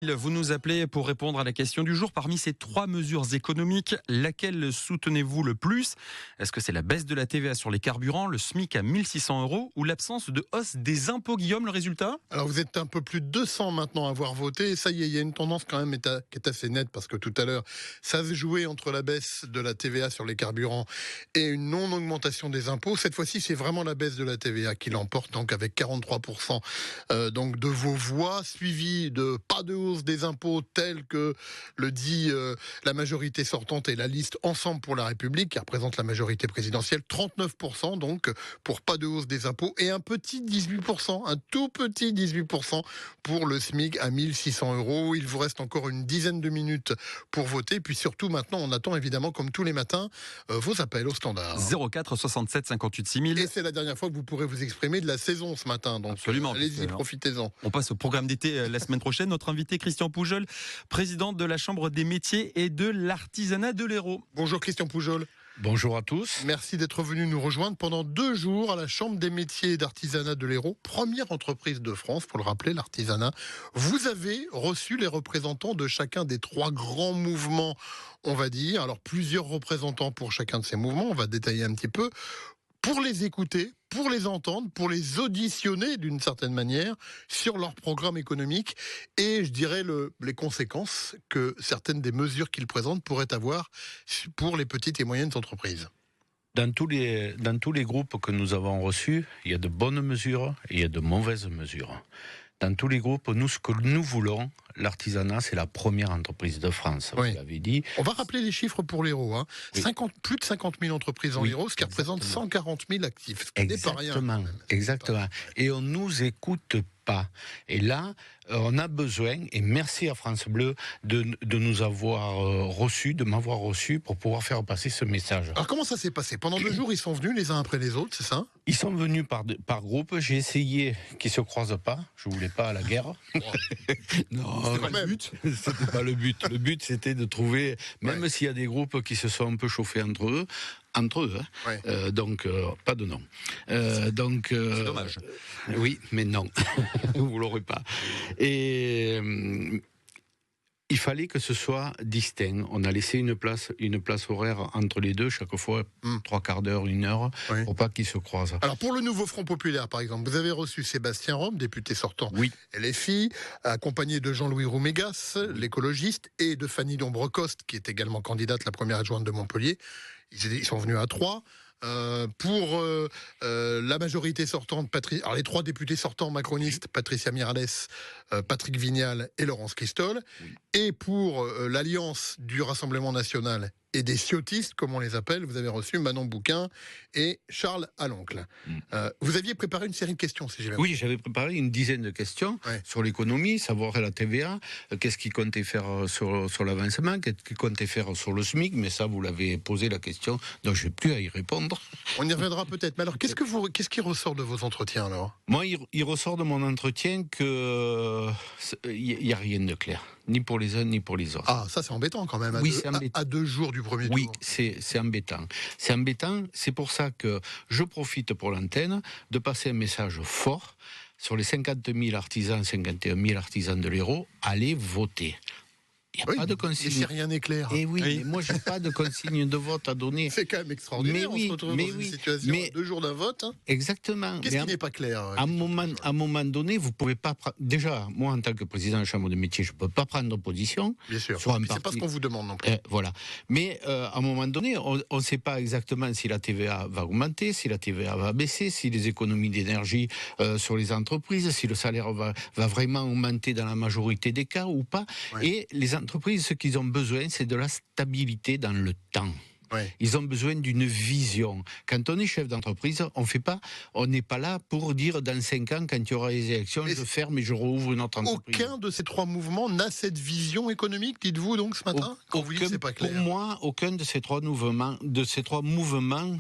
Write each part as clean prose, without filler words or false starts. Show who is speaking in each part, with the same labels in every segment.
Speaker 1: Vous nous appelez pour répondre à la question du jour. Parmi ces trois mesures économiques, laquelle soutenez-vous le plus? Est-ce que c'est la baisse de la TVA sur les carburants, le SMIC à 1600 € ou l'absence de hausse des impôts? Guillaume, le résultat?
Speaker 2: Alors vous êtes un peu plus de 200 maintenant à avoir voté, et ça y est, il y a une tendance quand même qui est assez nette, parce que tout à l'heure, ça se jouait entre la baisse de la TVA sur les carburants et une non-augmentation des impôts. Cette fois-ci, c'est vraiment la baisse de la TVA qui l'emporte, donc avec 43% donc de vos voix, suivi de pas de hausse des impôts telle que le dit la majorité sortante et la liste Ensemble pour la République, qui représente la majorité présidentielle, 39% donc pour pas de hausse des impôts, et un petit 18%, un tout petit 18% pour le SMIC à 1600 €. Il vous reste encore une dizaine de minutes pour voter. Puis surtout, maintenant, on attend évidemment, comme tous les matins, vos appels au standard.
Speaker 1: 04 67 58 6000.
Speaker 2: Et c'est la dernière fois que vous pourrez vous exprimer de la saison ce matin. Donc,
Speaker 1: Absolument.
Speaker 2: allez-y, profitez-en.
Speaker 1: On passe au programme d'été la semaine prochaine. Notre invité, Christian Poujol, président de la Chambre des métiers et de l'artisanat de l'Hérault.
Speaker 2: Bonjour Christian Poujol.
Speaker 3: Bonjour à tous.
Speaker 2: Merci d'être venu nous rejoindre pendant 2 jours à la Chambre des métiers et d'artisanat de l'Hérault, première entreprise de France, pour le rappeler, l'artisanat. Vous avez reçu les représentants de chacun des 3 grands mouvements, on va dire. Alors plusieurs représentants pour chacun de ces mouvements, on va détailler un petit peu. Pour les écouter, pour les entendre, pour les auditionner d'une certaine manière sur leur programme économique et je dirais les conséquences que certaines des mesures qu'ils présentent pourraient avoir pour les petites et moyennes entreprises.
Speaker 3: Dans tous les groupes que nous avons reçus, il y a de bonnes mesures et il y a de mauvaises mesures. Dans tous les groupes, nous, ce que nous voulons, l'artisanat, c'est la première entreprise de France,
Speaker 2: oui.
Speaker 3: Vous l'avez dit.
Speaker 2: On va rappeler les chiffres pour l'Hérault. Hein.
Speaker 3: Oui.
Speaker 2: Plus de 50 000 entreprises en Hérault, ce qui représente 140 000 actifs. Ce qui n'est pas rien.
Speaker 3: Exactement. Et on nous écoute pas. Et là, on a besoin, et merci à France Bleu de nous avoir reçus, de m'avoir reçu pour pouvoir faire passer ce message.
Speaker 2: Alors comment ça s'est passé? Pendant 2 jours, ils sont venus les uns après les autres, c'est ça?
Speaker 3: Ils sont venus par groupe. J'ai essayé qu'ils se croisent pas. Je voulais pas à la guerre. Non,
Speaker 2: c'était pas le but.
Speaker 3: C'était pas le but. Le but, c'était de trouver, même s'il y a des groupes qui se sont un peu chauffés entre eux. Hein.
Speaker 2: Ouais.
Speaker 3: Donc, pas de nom.
Speaker 1: C'est dommage.
Speaker 3: Oui, mais non. Vous l'aurez pas. Et il fallait que ce soit distinct. On a laissé une place horaire entre les deux, chaque fois 3 quarts d'heure, 1 heure, pour pas qu'ils se croisent.
Speaker 2: Alors pour le nouveau Front Populaire, par exemple, vous avez reçu Sébastien Rome, député sortant LFI, accompagné de Jean-Louis Roumégas, l'écologiste, et de Fanny Dombrecoste, qui est également candidate, la première adjointe de Montpellier. Ils sont venus à 3. Pour la majorité sortante, alors les 3 députés sortants macronistes, Patricia Miralles, Patrick Vignal et Laurence Cristol, et pour l'alliance du Rassemblement National et des ciotistes, comme on les appelle, vous avez reçu Manon Bouquin et Charles Aloncle. Vous aviez préparé une série de questions, si j'ai bien compris.
Speaker 3: Oui, j'avais préparé une dizaine de questions sur l'économie, savoir la TVA, qu'est-ce qu'ils comptaient faire sur l'avancement, qu'est-ce qu'ils comptaient faire sur le SMIC, mais ça, vous l'avez posé la question, donc je n'ai plus à y répondre.
Speaker 2: On y reviendra peut-être. Mais alors, qu'est-ce qui ressort de vos entretiens, alors?
Speaker 3: Moi, il ressort de mon entretien que il n'y a rien de clair, ni pour les uns ni pour les autres.
Speaker 2: Ah, ça c'est embêtant quand même, à 2 jours du premier tour.
Speaker 3: Oui, c'est embêtant. C'est embêtant, c'est pour ça que je profite pour l'antenne de passer un message fort sur les 50 000 artisans, 51 000 artisans de l'Hérault, allez voter. Il n'y a pas de consigne.
Speaker 2: Et si rien n'est clair.
Speaker 3: Et mais moi, je n'ai pas de consigne de vote à donner.
Speaker 2: C'est quand même extraordinaire. On se retrouve dans une situation à 2 jours d'un vote. Hein.
Speaker 3: Exactement.
Speaker 2: Qu'est-ce qui n'est pas clair?
Speaker 3: À un moment donné, vous ne pouvez pas... Déjà, moi, en tant que président de la Chambre de métier, je ne peux pas prendre position.
Speaker 2: Bien sûr.
Speaker 3: Sur un
Speaker 2: c'est pas ce qu'on vous demande non plus.
Speaker 3: Voilà. Mais à un moment donné, on ne sait pas exactement si la TVA va augmenter, si la TVA va baisser, si les économies d'énergie sur les entreprises, si le salaire va vraiment augmenter dans la majorité des cas ou pas. Ouais. Et les entreprises, ce qu'ils ont besoin, c'est de la stabilité dans le temps. Ouais. Ils ont besoin d'une vision. Quand on est chef d'entreprise, on n'est pas là pour dire dans 5 ans, quand il y aura les élections, je ferme et je rouvre une autre entreprise.
Speaker 2: Aucun de ces 3 mouvements n'a cette vision économique, dites-vous donc ce matin, quand vous dites que c'est pas clair.
Speaker 3: Pour moi, aucun de ces 3 mouvements,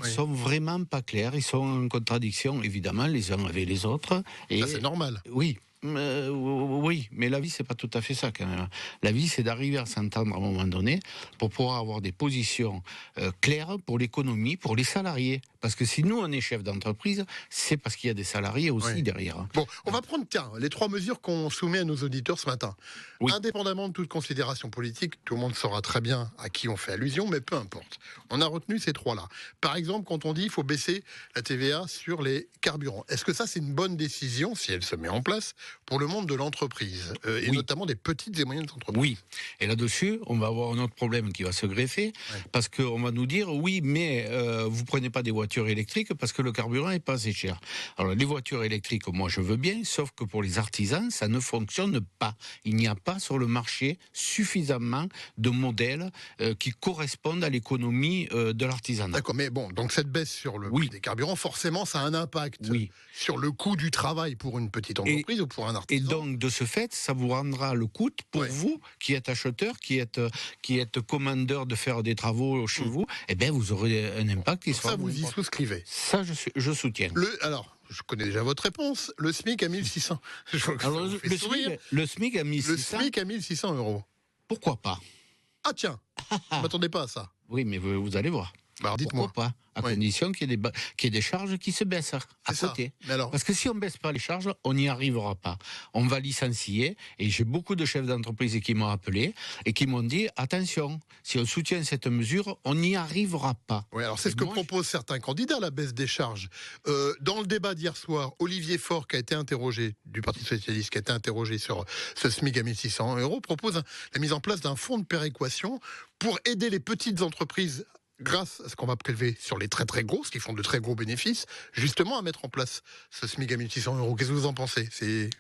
Speaker 3: sont vraiment pas clairs. Ils sont en contradiction, évidemment, les uns avec les autres.
Speaker 2: Et ça, c'est normal.
Speaker 3: Oui. Oui, mais la vie, c'est pas tout à fait ça quand même. La vie, c'est d'arriver à s'entendre à un moment donné pour pouvoir avoir des positions claires pour l'économie, pour les salariés. Parce que si nous, on est chef d'entreprise, c'est parce qu'il y a des salariés aussi derrière.
Speaker 2: Bon, on va prendre, les 3 mesures qu'on soumet à nos auditeurs ce matin.
Speaker 3: Oui.
Speaker 2: Indépendamment de toute considération politique, tout le monde saura très bien à qui on fait allusion, mais peu importe. On a retenu ces 3-là. Par exemple, quand on dit qu'il faut baisser la TVA sur les carburants, est-ce que ça, c'est une bonne décision, si elle se met en place, pour le monde de l'entreprise, et notamment des petites et moyennes entreprises?
Speaker 3: Oui. Et là-dessus, on va avoir un autre problème qui va se greffer, parce qu'on va nous dire, oui, mais vous prenez pas des voitures électriques parce que le carburant est pas assez cher. Alors, les voitures électriques, moi, je veux bien, sauf que pour les artisans, ça ne fonctionne pas. Il n'y a pas sur le marché suffisamment de modèles qui correspondent à l'économie de l'artisanat.
Speaker 2: D'accord, mais bon, donc cette baisse sur le prix des carburants, forcément, ça a un impact sur le coût du travail pour une petite entreprise ou pour un artisan.
Speaker 3: Et donc, de ce fait, ça vous rendra le coût pour vous, qui êtes acheteur, qui êtes commandeur de faire des travaux chez vous, eh bien, vous aurez un impact qui sera...
Speaker 2: Ça, vous y souscrivez?
Speaker 3: Ça, je soutiens.
Speaker 2: Alors, je connais déjà votre réponse. Le SMIC à 1600.
Speaker 3: Alors, le SMIC à 1600.
Speaker 2: Le SMIC à 1600 euros.
Speaker 3: Pourquoi pas?
Speaker 2: Ah tiens, je ne m'attendais pas à ça.
Speaker 3: Oui, mais vous allez voir.
Speaker 2: Alors, dites-moi.
Speaker 3: Pourquoi pas? À condition qu'il y ait des charges qui se baissent à côté. Parce que si on ne baisse pas les charges, on n'y arrivera pas. On va licencier. Et j'ai beaucoup de chefs d'entreprise qui m'ont appelé et qui m'ont dit, attention, si on soutient cette mesure, on n'y arrivera pas.
Speaker 2: Oui, alors c'est ce que proposent certains candidats, la baisse des charges. Dans le débat d'hier soir, Olivier Faure, qui a été interrogé, du Parti Socialiste, qui a été interrogé sur ce SMIC à 1600 euros, propose la mise en place d'un fonds de péréquation pour aider les petites entreprises grâce à ce qu'on va prélever sur les très très grosses, qui font de très gros bénéfices, justement à mettre en place ce SMIC à 1600 euros. Qu'est-ce que vous en pensez? C'est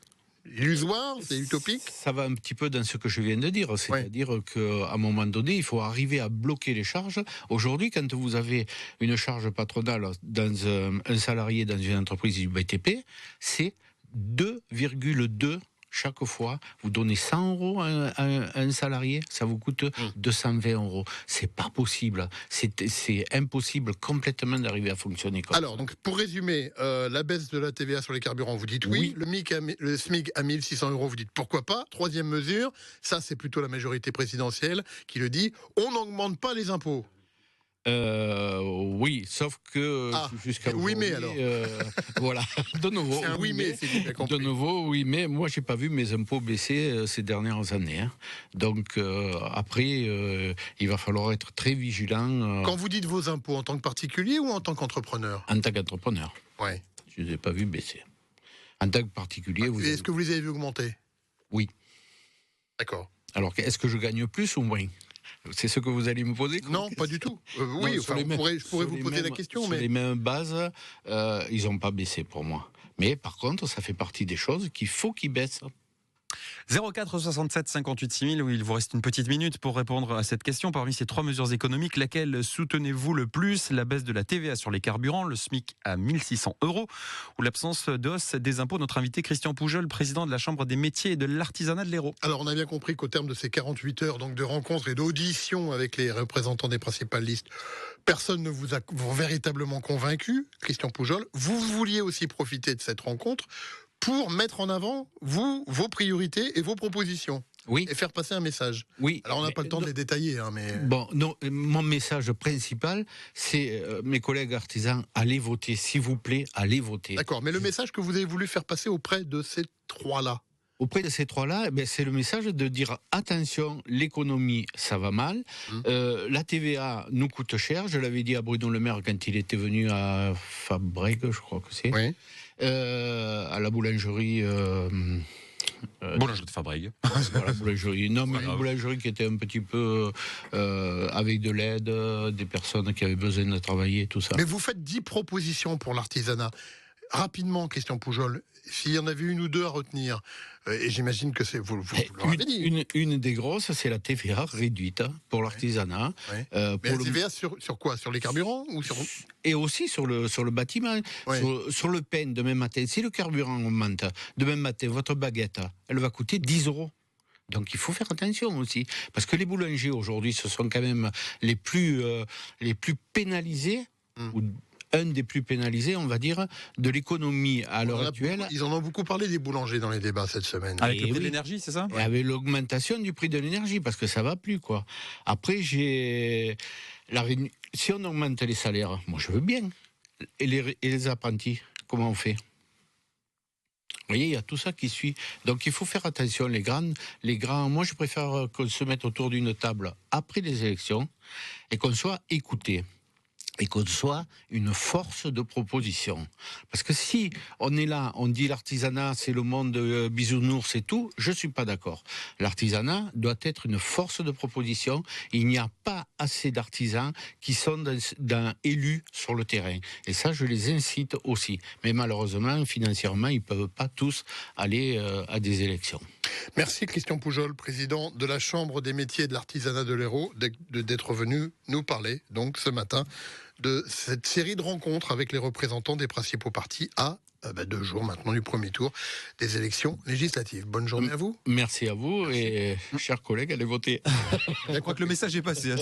Speaker 2: illusoire? C'est utopique?
Speaker 3: Ça va un petit peu dans ce que je viens de dire, c'est-à-dire qu'à un moment donné, il faut arriver à bloquer les charges. Aujourd'hui, quand vous avez une charge patronale dans un salarié dans une entreprise du BTP, c'est 2,2 chaque fois. Vous donnez 100 euros à un salarié, ça vous coûte 220 euros. C'est pas possible. C'est impossible complètement d'arriver à fonctionner comme ça.
Speaker 2: Alors, donc, pour résumer, la baisse de la TVA sur les carburants, vous dites oui. Le SMIC à 1600 euros, vous dites pourquoi pas. Troisième mesure, ça c'est plutôt la majorité présidentielle qui le dit, on n'augmente pas les impôts.
Speaker 3: Oui, sauf que jusqu'à
Speaker 2: oui, mais alors
Speaker 3: voilà, de nouveau.
Speaker 2: C'est un oui, mais, c'est bien compris.
Speaker 3: De nouveau, oui, mais moi, j'ai pas vu mes impôts baisser ces dernières années. Hein. Donc, après, il va falloir être très vigilant.
Speaker 2: Quand vous dites vos impôts, en tant que particulier ou en tant qu'entrepreneur?
Speaker 3: En tant qu'entrepreneur.
Speaker 2: Ouais.
Speaker 3: Je ne les ai pas vus baisser. En tant que particulier,
Speaker 2: Est-ce que vous les avez vus augmenter?
Speaker 3: Oui.
Speaker 2: D'accord.
Speaker 3: Alors, est-ce que je gagne plus ou moins? C'est ce que vous allez me poser?
Speaker 2: Non, pas du tout. Oui,
Speaker 3: non,
Speaker 2: enfin, je pourrais vous poser la question.
Speaker 3: Sur les mêmes bases, ils n'ont pas baissé pour moi. Mais par contre, ça fait partie des choses qu'il faut qu'ils baissent.
Speaker 1: 04 67 58 6000, où il vous reste une petite minute pour répondre à cette question. Parmi ces 3 mesures économiques, laquelle soutenez-vous le plus? La baisse de la TVA sur les carburants, le SMIC à 1600 euros, ou l'absence de hausse des impôts? Notre invité Christian Poujol, président de la Chambre des métiers et de l'artisanat de l'Hérault.
Speaker 2: Alors on a bien compris qu'au terme de ces 48 heures donc, de rencontres et d'auditions avec les représentants des principales listes, personne ne vous a véritablement convaincu. Christian Poujol, vous vouliez aussi profiter de cette rencontre pour mettre en avant, vos priorités et vos propositions.
Speaker 3: Oui.
Speaker 2: Et faire passer un message.
Speaker 3: Oui.
Speaker 2: Alors on n'a pas le temps de les détailler. Mais...
Speaker 3: Bon, non, mon message principal, c'est, mes collègues artisans, allez voter, s'il vous plaît, allez voter.
Speaker 2: D'accord, mais le message que vous avez voulu faire passer auprès de ces 3-là?
Speaker 3: Auprès de ces 3-là, c'est le message de dire attention, l'économie, ça va mal. La TVA nous coûte cher. Je l'avais dit à Bruno Le Maire quand il était venu à Fabrègues, je crois que c'est.
Speaker 2: Oui.
Speaker 3: À la boulangerie.
Speaker 1: Boulangerie de Fabrègues.
Speaker 3: Voilà, boulangerie. Non, mais une boulangerie qui était un petit peu avec de l'aide, des personnes qui avaient besoin de travailler, tout ça.
Speaker 2: Mais vous faites 10 propositions pour l'artisanat. Rapidement, Christian Poujol, s'il y en avait une ou deux à retenir, et j'imagine que c'est vous l'avez dit.
Speaker 3: Une des grosses, c'est la TVA réduite pour l'artisanat.
Speaker 2: Ouais. Mais la TVA sur quoi? Sur les carburants ou sur...
Speaker 3: Et aussi sur le bâtiment, sur le pain demain matin. Si le carburant augmente, demain matin, votre baguette, elle va coûter 10 euros. Donc il faut faire attention aussi. Parce que les boulangers aujourd'hui, ce sont quand même les plus pénalisés, ou un des plus pénalisés, on va dire, de l'économie à l'heure actuelle.
Speaker 2: Ils en ont beaucoup parlé, des boulangers, dans les débats cette semaine.
Speaker 1: Avec le prix de l'énergie, c'est ça?
Speaker 3: Et avec l'augmentation du prix de l'énergie, parce que ça va plus, quoi. Après, si on augmente les salaires, moi je veux bien. Et les apprentis, comment on fait? Vous voyez, il y a tout ça qui suit. Donc il faut faire attention. Les grands, moi je préfère qu'on se mette autour d'une table après les élections et qu'on soit écoutés. Et qu'on soit une force de proposition. Parce que si on est là, on dit l'artisanat, c'est le monde bisounours et tout, je ne suis pas d'accord. L'artisanat doit être une force de proposition. Il n'y a pas assez d'artisans qui sont élus sur le terrain. Et ça, je les incite aussi. Mais malheureusement, financièrement, ils ne peuvent pas tous aller à des élections.
Speaker 2: Merci Christian Poujol, président de la Chambre des métiers et de l'artisanat de l'Hérault, d'être venu nous parler donc ce matin de cette série de rencontres avec les représentants des principaux partis à 2 jours maintenant du premier tour des élections législatives. Bonne journée à vous.
Speaker 3: Merci à vous et chers collègues, allez voter.
Speaker 1: Je crois que le message est passé.